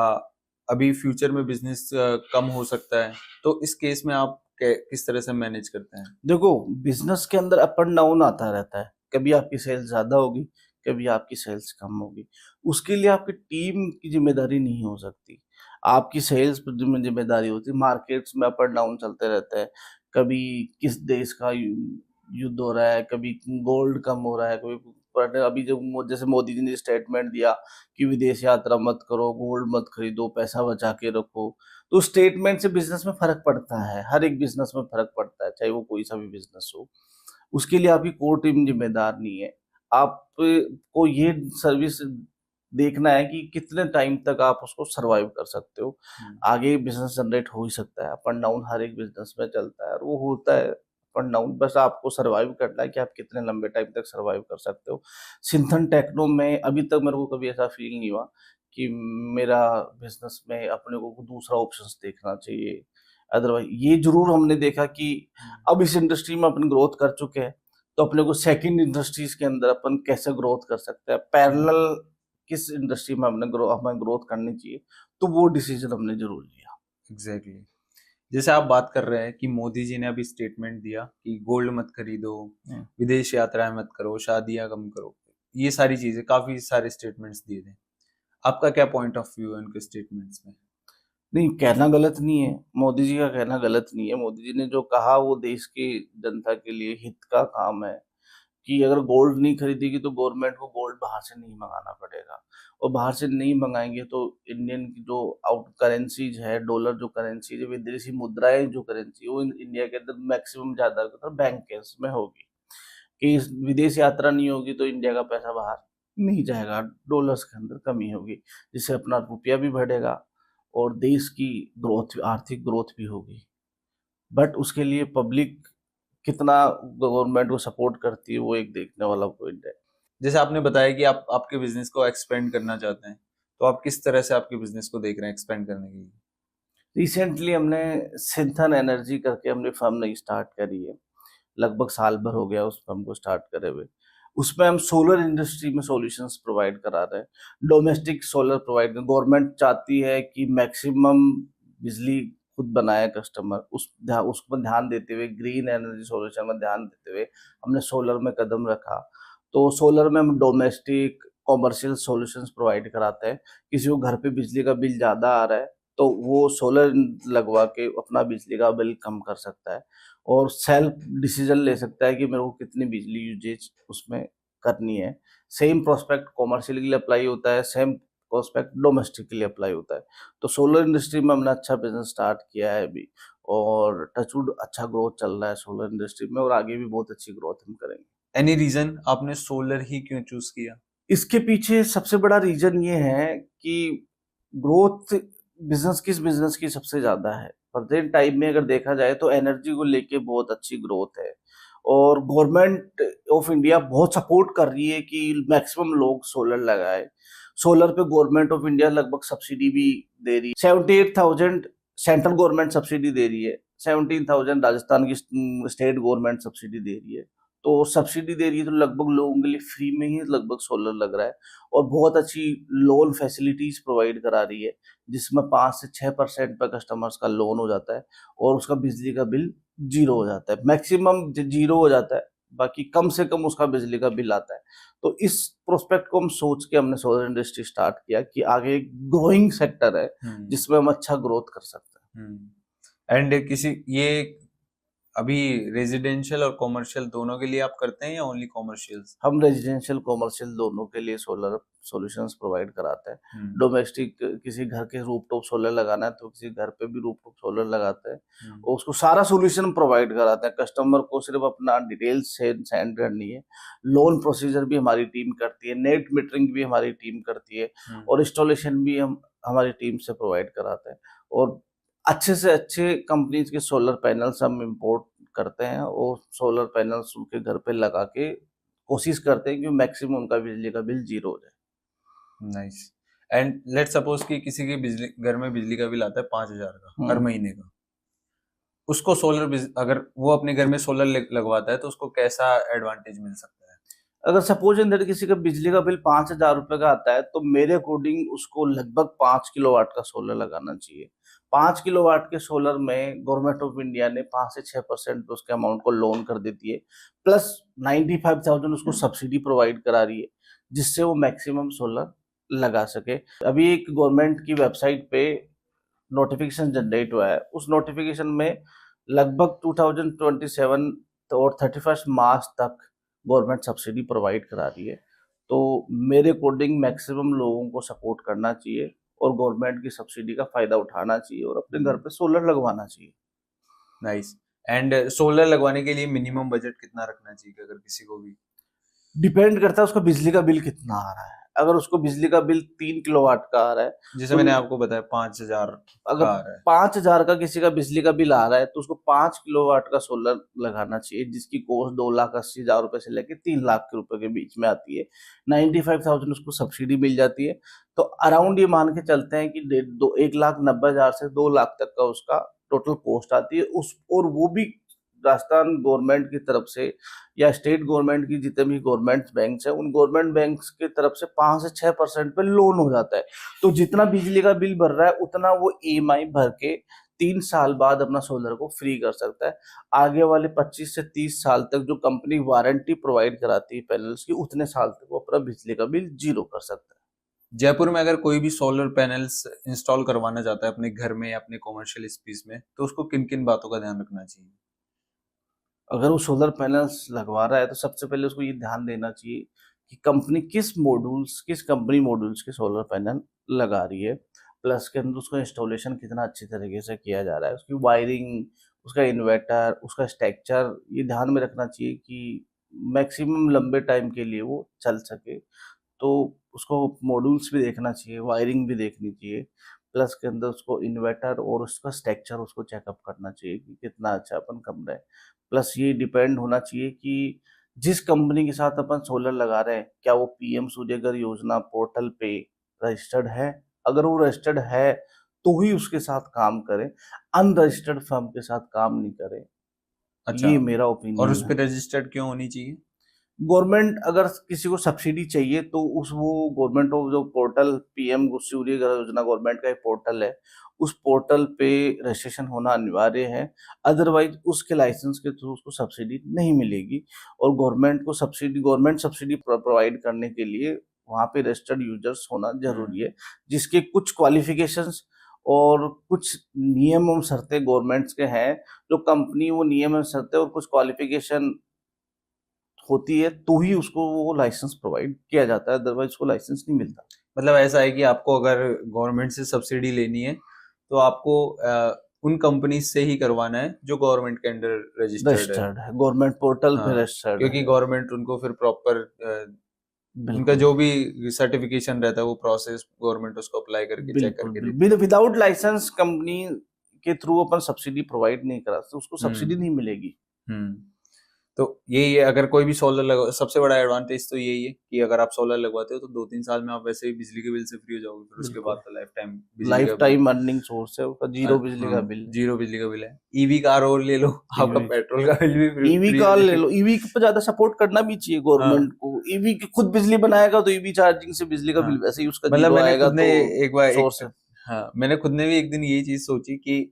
अभी फ्यूचर में बिजनेस कम हो सकता है, तो इस केस में आप किस तरह से मैनेज करते हैं? देखो, बिजनेस के अंदर अप एंड डाउन आता रहता है। कभी आपकी सेल्स ज्यादा होगी, कभी आपकी सेल्स कम होगी। उसके लिए आपकी टीम की जिम्मेदारी नहीं हो सकती, आपकी सेल्स पर जिम्मेदारी होती है। मार्केट्स में अप एंड डाउन चलते रहते हैं। कभी किस देश का युद्ध हो रहा है, कभी गोल्ड कम हो रहा है, कभी अभी जो जैसे मोदी जी ने स्टेटमेंट दिया कि विदेश यात्रा मत करो, गोल्ड मत खरीदो, पैसा बचा के रखो। तो स्टेटमेंट से बिजनेस में फर्क पड़ता है, हर एक बिजनेस में फर्क पड़ता है, चाहे वो कोई सा भी बिजनेस हो। उसके लिए आपकी कोर टीम जिम्मेदार नहीं है। आपको ये सर्विस देखना है कि कितने टाइम तक आप उसको सरवाइव कर सकते हो। आगे बिजनेस जनरेट हो ही सकता है, अप एंड डाउन हर एक बिजनेस में चलता है और वो होता है अप एंड डाउन। बस आपको सरवाइव करना है कि आप कितने लंबे टाइम तक सरवाइव कर सकते हो। सिंथन टेक्नो में अभी तक मेरे को कभी ऐसा फील नहीं हुआ कि मेरा बिजनेस में अपने को दूसरा ऑप्शंस देखना चाहिए। अदरवाइज ये जरूर हमने देखा कि अब इस इंडस्ट्री में अपन ग्रोथ कर चुके हैं, तो अपने को सेकंड इंडस्ट्रीज के अंदर अपन कैसे ग्रोथ कर सकते हैं, पैरेलल किस इंडस्ट्री में हमें ग्रोथ करनी चाहिए, तो वो डिसीजन हमने जरूर लिया। एग्जैक्टली जैसे आप बात कर रहे हैं कि मोदी जी ने अभी स्टेटमेंट दिया कि गोल्ड मत खरीदो, विदेश यात्राएं मत करो, शादियां कम करो, ये सारी चीजें, काफी सारे स्टेटमेंट्स दिए थे। आपका क्या पॉइंट ऑफ व्यू है उनके स्टेटमेंट्स में? नहीं, कहना गलत नहीं है, मोदी जी का कहना गलत नहीं है। मोदी जी ने जो कहा वो देश की जनता के लिए हित का काम है कि अगर गोल्ड नहीं खरीदेगी तो गवर्नमेंट को गोल्ड बाहर से नहीं मंगाना पड़ेगा, और बाहर से नहीं मंगाएंगे तो इंडियन की जो आउट करेंसीज है, डॉलर जो करेंसी है, विदेशी मुद्राएं जो करेंसी वो इंडिया के अंदर मैक्सिमम ज्यादा बैंक में होगी। कि विदेश यात्रा नहीं होगी तो इंडिया का पैसा बाहर नहीं जाएगा, डॉलर्स के अंदर कमी होगी, जिससे अपना रुपया भी बढ़ेगा और देश की ग्रोथ, आर्थिक ग्रोथ भी होगी। बट उसके लिए पब्लिक कितना गवर्नमेंट को सपोर्ट करती है वो एक देखने वाला पॉइंट है। जैसे आपने बताया कि आप आपके बिजनेस को एक्सपेंड करना चाहते हैं, तो आप किस तरह से आपके बिजनेस को देख रहे हैं एक्सपेंड करने के लिए? रिसेंटली हमने सिंथन एनर्जी करके हमने फर्म नई स्टार्ट करी है, लगभग साल भर हो गया उस फर्म को स्टार्ट करे हुए। उसमें हम सोलर इंडस्ट्री में सॉल्यूशंस प्रोवाइड करा रहे हैं, डोमेस्टिक सोलर प्रोवाइड। गवर्नमेंट चाहती है कि मैक्सिमम बिजली खुद बनाए कस्टमर, उस पर ध्यान देते हुए, ग्रीन एनर्जी सॉल्यूशन में ध्यान देते हुए हमने सोलर में कदम रखा। तो सोलर में हम डोमेस्टिक कॉमर्शियल सॉल्यूशंस प्रोवाइड कराते हैं। किसी को घर पे बिजली का बिल ज़्यादा आ रहा है तो वो सोलर लगवा के अपना बिजली का बिल कम कर सकता है और सेल्फ डिसीजन ले सकता है कि मेरे को कितनी बिजली यूजेज उसमें करनी है। सेम प्रोस्पेक्ट कॉमर्शियल के लिए अप्लाई होता है, सेम प्रोस्पेक्ट डोमेस्टिक के लिए अप्लाई होता है। तो सोलर इंडस्ट्री में हमने अच्छा बिजनेस स्टार्ट किया है अभी, और टचवुड अच्छा ग्रोथ चल रहा है सोलर इंडस्ट्री में, और आगे भी बहुत अच्छी ग्रोथ हम करेंगे। एनी रीजन आपने सोलर ही क्यों चूज किया? इसके पीछे सबसे बड़ा रीजन ये है कि ग्रोथ किस बिजनेस की सबसे ज्यादा है प्रेजेंट टाइम में, अगर देखा जाए तो एनर्जी को लेके बहुत अच्छी ग्रोथ है, और गवर्नमेंट ऑफ इंडिया बहुत सपोर्ट कर रही है कि मैक्सिमम लोग सोलर लगाए। सोलर पे गवर्नमेंट ऑफ इंडिया लगभग सब्सिडी भी दे रही है। 78,000 सेंट्रल गवर्नमेंट सब्सिडी दे रही है, 17,000 राजस्थान की स्टेट गवर्नमेंट सब्सिडी दे रही है। तो सब्सिडी दे रही है तो लगभग लोगों के लिए फ्री में ही लगभग सोलर लग रहा है, और बहुत अच्छी लोन फैसिलिटीज प्रोवाइड करा रही है, जिसमें 5 से 6% पर कस्टमर्स का लोन हो जाता है और उसका बिजली का बिल जीरो हो जाता है, मैक्सिमम जीरो हो जाता है, बाकी कम से कम उसका बिजली का बिल आता है। तो इस प्रोस्पेक्ट को हम सोच के हमने सोलर इंडस्ट्री स्टार्ट किया कि आगे ग्रोइंग सेक्टर है जिसमें हम अच्छा ग्रोथ कर सकते हैं। एंड किसी ये अभी रेजिडेंशियल और कॉमर्शियल दोनों के लिए आप करते हैं या ओनली कॉमर्शियल्स? हम रेजिडेंशियल कॉमर्शियल दोनों के लिए सोलर सॉल्यूशंस प्रोवाइड कराते हैं। डोमेस्टिक किसी घर के रूफटॉप सोलर लगाना है तो किसी घर पे भी रूफटॉप सोलर लगाते हैं, और उसको सारा सॉल्यूशन प्रोवाइड कराते हैं। कस्टमर को सिर्फ अपना डिटेल्स सेंड करनी है, लोन प्रोसीजर भी हमारी टीम करती है, नेट मीटरिंग भी हमारी टीम करती है, और इंस्टॉलेशन भी हम हमारी टीम से प्रोवाइड कराते हैं। और अच्छे से अच्छे कंपनीज के सोलर पैनल्स हम इंपोर्ट करते हैं और सोलर पैनल्स उनके घर पे लगा के कोशिश करते हैं कि मैक्सिमम उनका बिजली का बिल 0 हो जाए। नाइस। एंड लेट सपोज कि किसी के बिजली घर में बिजली का बिल आता है 5,000 का हर महीने का, उसको अगर वो अपने घर में सोलर लगवाता है तो उसको कैसा एडवांटेज मिल सकता है? अगर सपोज इन दैट किसी का बिजली का बिल 5,000 रुपए का आता है तो मेरे अकॉर्डिंग उसको लगभग 5 किलोवाट का सोलर लगाना चाहिए। 5 किलोवाट के सोलर में गवर्नमेंट ऑफ इंडिया ने 5 से 6% उसके अमाउंट को लोन कर देती है, प्लस 95,000 उसको सब्सिडी प्रोवाइड करा रही है, जिससे वो मैक्सिमम सोलर लगा सके। अभी एक गवर्नमेंट की वेबसाइट पे नोटिफिकेशन जनरेट हुआ है, उस नोटिफिकेशन में लगभग 2027 और 31 मार्च तक गवर्नमेंट सब्सिडी प्रोवाइड करा रही है। तो मेरे अकॉर्डिंग मैक्सिमम लोगों को सपोर्ट करना चाहिए और गवर्नमेंट की सब्सिडी का फायदा उठाना चाहिए और अपने घर पे सोलर लगवाना चाहिए। नाइस। एंड सोलर लगवाने के लिए मिनिमम बजट कितना रखना चाहिए अगर किसी को भी? डिपेंड करता है उसका बिजली का बिल कितना आ रहा है। अगर उसको बिजली का बिल 3 किलोवाट का आ रहा है, जैसे तो मैंने आपको बताया 5,000 अगर का आ रहा है, 5,000 का किसी का बिजली का बिल आ रहा है तो उसको 5 किलोवाट का सोलर लगाना चाहिए, जिसकी कॉस्ट 2,80,000 रुपए से लेके 3 लाख के रुपए के बीच में आती है। 95,000 उसको सब्सिडी मिल जाती है। तो अराउंड ये मान के चलते हैं कि 1,90,000 से 2 लाख तक का उसका टोटल कॉस्ट आती है। और वो भी राजस्थान गवर्नमेंट की तरफ से या स्टेट गवर्नमेंट की जितने भी गवर्नमेंट बैंक है, उन गवर्नमेंट बैंक की तरफ से 5 से 6% पे लोन हो जाता है। तो जितना बिजली का बिल भर रहा है उतना वो EMI भर के 3 साल बाद अपना सोलर को फ्री कर सकता है। आगे वाले 25 से 30 साल तक जो कंपनी वारंटी प्रोवाइड कराती है पैनल्स की, उतने साल तक वो अपना बिजली का बिल 0 कर सकता है। जयपुर में अगर कोई भी सोलर पैनल्स इंस्टॉल करवाना चाहता है अपने घर में या अपने कॉमर्शियल स्पेस में, तो उसको किन किन बातों का ध्यान रखना चाहिए? अगर वो सोलर पैनल्स लगवा रहा है तो सबसे पहले उसको ये ध्यान देना चाहिए कि कंपनी किस कंपनी मॉड्यूल्स के सोलर पैनल लगा रही है, प्लस के अंदर उसका इंस्टॉलेशन कितना अच्छी तरीके से किया जा रहा है, उसकी वायरिंग, उसका इन्वर्टर, उसका स्ट्रक्चर, ये ध्यान में रखना चाहिए कि मैक्सिमम लंबे टाइम के लिए वो चल सके। तो उसको मॉड्यूल्स भी देखना चाहिए, वायरिंग भी देखनी चाहिए, प्लस के अंदर उसको इन्वर्टर और उसका स्ट्रक्चर उसको चेकअप करना चाहिए कि कितना अच्छा अपन कम रहे। प्लस ये डिपेंड होना चाहिए कि जिस कंपनी के साथ अपन सोलर लगा रहे हैं, क्या वो PM सूर्यघर योजना पोर्टल पे रजिस्टर्ड है? अगर वो रजिस्टर्ड है तो ही उसके साथ काम करें, अनरजिस्टर्ड फर्म के साथ काम नहीं करें। अच्छा, ये मेरा और ओपिनियन उस है। पर रजिस्टर्ड क्यों होनी चाहिए? गवर्नमेंट अगर किसी को सब्सिडी चाहिए तो उस वो गवर्नमेंट ऑफ जो पोर्टल PM सूर्य घर योजना गवर्नमेंट का एक पोर्टल है, उस पोर्टल पे रजिस्ट्रेशन होना अनिवार्य है। अदरवाइज उसके लाइसेंस के थ्रू उसको सब्सिडी नहीं मिलेगी। और गवर्नमेंट सब्सिडी प्रोवाइड करने के लिए वहाँ पे रजिस्टर्ड यूजर्स होना जरूरी है, जिसके कुछ क्वालिफिकेशंस और कुछ नियम एवं शर्तें गवर्नमेंट्स के हैं। जो कंपनी वो नियम एवं शर्तें और कुछ क्वालिफिकेशन होती है तो ही उसको वो लाइसेंस प्रोवाइड किया जाता है, अदरवाइज उसको लाइसेंस नहीं मिलता। मतलब ऐसा है कि आपको अगर गवर्नमेंट से सब्सिडी लेनी है तो आपको उन कंपनी से ही करवाना है जो गवर्नमेंट के अंडर रजिस्टर्ड है। गवर्नमेंट पोर्टल पे हाँ, रजिस्टर्ड क्योंकि है। गवर्नमेंट उनको फिर प्रॉपर उनका बिल्कुल जो भी सर्टिफिकेशन रहता है वो प्रोसेस गवर्नमेंट उसको अप्लाई करके चेक करके देती बिल्कुल विदाउट लाइसेंस कंपनी के थ्रू अपन सब्सिडी प्रोवाइड नहीं करा सकते, उसको है। सब्सिडी नहीं मिलेगी। तो यही है, अगर कोई भी सोलर लगा, सबसे बड़ा एडवांटेज तो यही है कि अगर आप सोलर लगवाते हो तो 2-3 साल में आप वैसे ही बिजली के बिल से फ्री हो जाओगे, फिर उसके बाद तो लाइफ टाइम अर्निंग सोर्स है उसका, 0 बिजली का बिल। जीरो बिजली का बिल है। ईवी कार और ले लो, आपका EV पेट्रोल का बिल भी EV कार ले लो, EV पे ज्यादा सपोर्ट करना भी चाहिए गवर्नमेंट को। EV की खुद बिजली बनाएगा तो EV चार्जिंग से बिजली का बिल वैसे ही उसका मतलब 0 मैंने आएगा खुद ने तो एक बार सोर्स है। हाँ, मैंने खुद ने भी एक दिन यही चीज सोची कि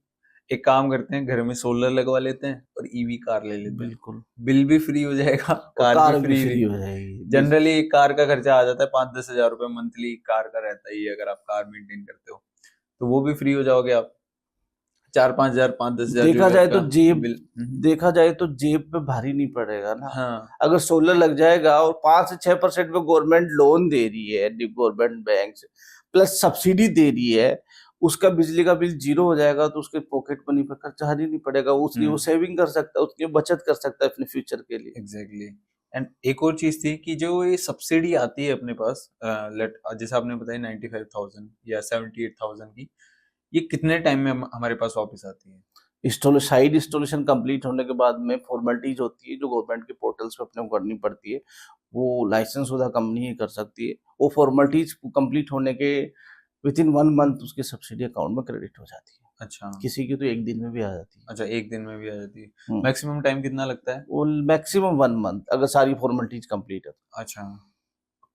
एक काम करते हैं, घर में सोलर लगवा लेते हैं और ईवी कार ले लेते हैं, बिल्कुल बिल भी फ्री हो जाएगा, कार कार भी भी फ्री फ्री हो जाएगी। जनरली एक कार का खर्चा आ जाता है 5-10 हजार रुपए मंथली, कार का रहता ही है अगर आप कार मेंटेन करते हो, तो वो भी फ्री हो जाओगे आप। 4-5 हजार 5-10 हजार देखा जाए तो जेब बिल देखा जाए तो जेब पे भारी नहीं पड़ेगा ना। हाँ, अगर सोलर लग जाएगा और 5 से 6% पे गवर्नमेंट लोन दे रही है गवर्नमेंट बैंक से, प्लस सब्सिडी दे रही है, उसका बिजली का बिल 0 हो जाएगा तो उसके पॉकेट मनी पे खर्चा ही नहीं पड़ेगा, उसकी वो सेविंग कर सकता है, उसकी बचत कर सकता है अपने फ्यूचर के लिए। एग्जैक्टली। एंड एक और चीज थी कि जो ये सब्सिडी आती है अपने पास, जैसे आपने बताया 95,000 या 78,000 की, ये कितने टाइम में हमारे पास वापस आती है? साइड इंस्टॉलेशन कंप्लीट होने के बाद में फॉर्मेलिटीज होती है जो गवर्नमेंट के पोर्टल्स पे अपने को करनी पड़ती है, वो लाइसेंस शुदा कंपनी ही कर सकती है। वो फॉर्मेलिटीज कंप्लीट होने के विद इन 1 मंथ उसकी सब्सिडी अकाउंट में क्रेडिट हो जाती है। अच्छा किसी की तो 1 दिन में भी आ जाती है। अच्छा, एक दिन में भी आ जाती है। हम्म, मैक्सिमम टाइम कितना लगता है? वो मैक्सिमम 1 मंथ अगर सारी फॉर्मेलिटीज कंप्लीट है तो। अच्छा,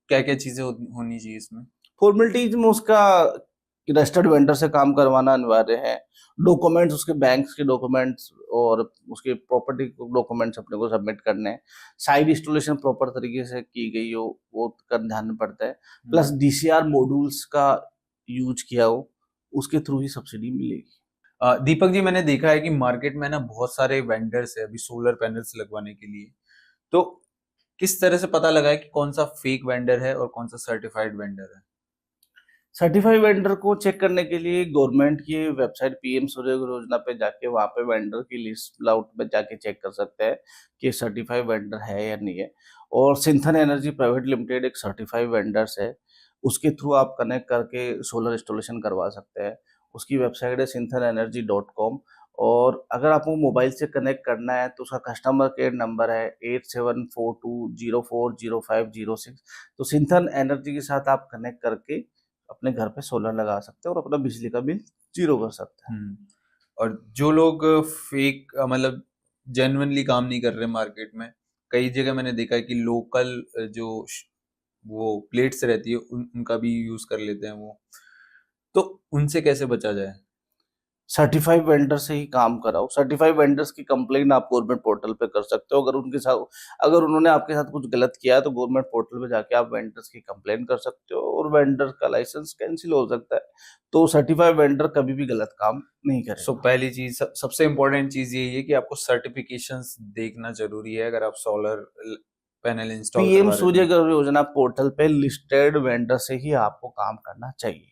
क्या क्या चीजें होनी चाहिए इसमें? फॉर्मेलिटीज में उसका रजिस्टर्ड वेंडर से काम करवाना अनिवार्य है। डॉक्यूमेंट्स उसके बैंक्स के डॉक्यूमेंट्स और उसके प्रॉपर्टी डॉक्यूमेंट्स अपने को सबमिट करने हैं। साइड इंस्टॉलेशन प्रॉपर तरीके से की गई हो वो कर ध्यान में पड़ता है। प्लस डीसीआर मॉड्यूल्स का यूज किया हो, उसके थ्रू ही सब्सिडी मिलेगी। दीपक जी, मैंने देखा है कि मार्केट में ना बहुत सारे वेंडर्स है अभी सोलर पैनल्स लगवाने के लिए। तो किस तरह से पता लगा है कि कौन सा फेक वेंडर है और कौन सा सर्टिफाइड वेंडर है? सर्टिफाइड वेंडर को चेक करने के लिए गवर्नमेंट की वेबसाइट पीएम सूर्य घर योजना पे जाके वहाँ पे वेंडर की लिस्ट आउट में जाके चेक कर सकते हैं कि सर्टिफाइड वेंडर है या नहीं है। और सिंथन एनर्जी प्राइवेट लिमिटेड एक सर्टिफाइड वेंडर्स है, उसके थ्रू आप कनेक्ट करके सोलर इंस्टॉलेशन करवा सकते हैं। उसकी वेबसाइट है sinthanenergy.com। और अगर आपको मोबाइल से कनेक्ट करना है तो उसका कस्टमर केयर नंबर है 8742040506। तो सिंथन एनर्जी के साथ आप कनेक्ट करके अपने घर पे सोलर लगा सकते हैं और अपना बिजली का बिल जीरो कर सकते हैं। और जो लोग फेक मतलब जेन्युइनली काम नहीं कर रहे मार्केट में, कई जगह मैंने देखा है कि लोकल वो प्लेट्स रहती है उनका भी यूज कर लेते हैं वो। तो उनसे कैसे बचा जाए? सर्टिफाइड वेंडर से ही काम कराओ। सर्टिफाइड वेंडर्स की कंप्लेन आप गवर्नमेंट पोर्टल पे कर सकते हो। अगर उन्होंने आपके साथ कुछ गलत किया है तो गवर्नमेंट पोर्टल पे जाके आप वेंडर्स की कंप्लेन कर सकते हो और वेंडर का लाइसेंस कैंसिल हो सकता है। तो सर्टिफाइड वेंडर कभी भी गलत काम नहीं करेगा। पहली चीज, सबसे इम्पोर्टेंट चीज यही है कि आपको सर्टिफिकेशंस देखना जरूरी है अगर आप सोलर पैनल इंस्टॉल पीएम करवा रहे सूर्य हो। घर योजना पोर्टल पे लिस्टेड वेंडर से ही आपको काम करना चाहिए।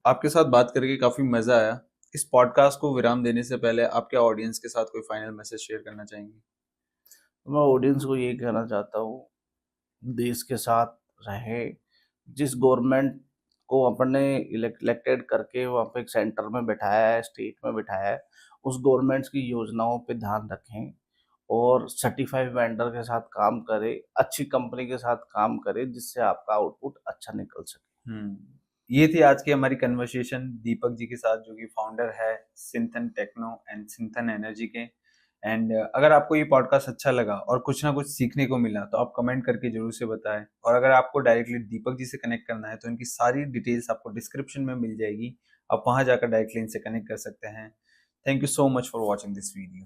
आपके साथ बात करके काफी मजा आया। इस पॉडकास्ट को विराम देने से पहले आप क्या ऑडियंस के साथ कोई फाइनल मैसेज शेयर करना चाहेंगे? मैं ऑडियंस को यही कहना चाहता हूँ, देश के साथ रहे। जिस गवर्नमेंट को अपने इलेक्टेड करके वहाँ पे एक सेंटर में बिठाया है, स्टेट में बिठाया है, उस गवर्नमेंट्स की योजनाओं पे ध्यान रखें और सर्टिफाइड वेंडर के साथ काम करें, अच्छी कंपनी के साथ काम करें जिससे आपका आउटपुट अच्छा निकल सके। ये थी आज की हमारी कन्वर्सेशन दीपक जी के साथ, जो कि फाउंडर है Synthan techno and Synthan energy के। एंड अगर आपको ये पॉडकास्ट अच्छा लगा और कुछ ना कुछ सीखने को मिला तो आप कमेंट करके जरूर से बताएं। और अगर आपको डायरेक्टली दीपक जी से कनेक्ट करना है तो इनकी सारी डिटेल्स आपको डिस्क्रिप्शन में मिल जाएगी, आप वहां जाकर डायरेक्टली इनसे कनेक्ट कर सकते हैं। Thank you so much for watching this video.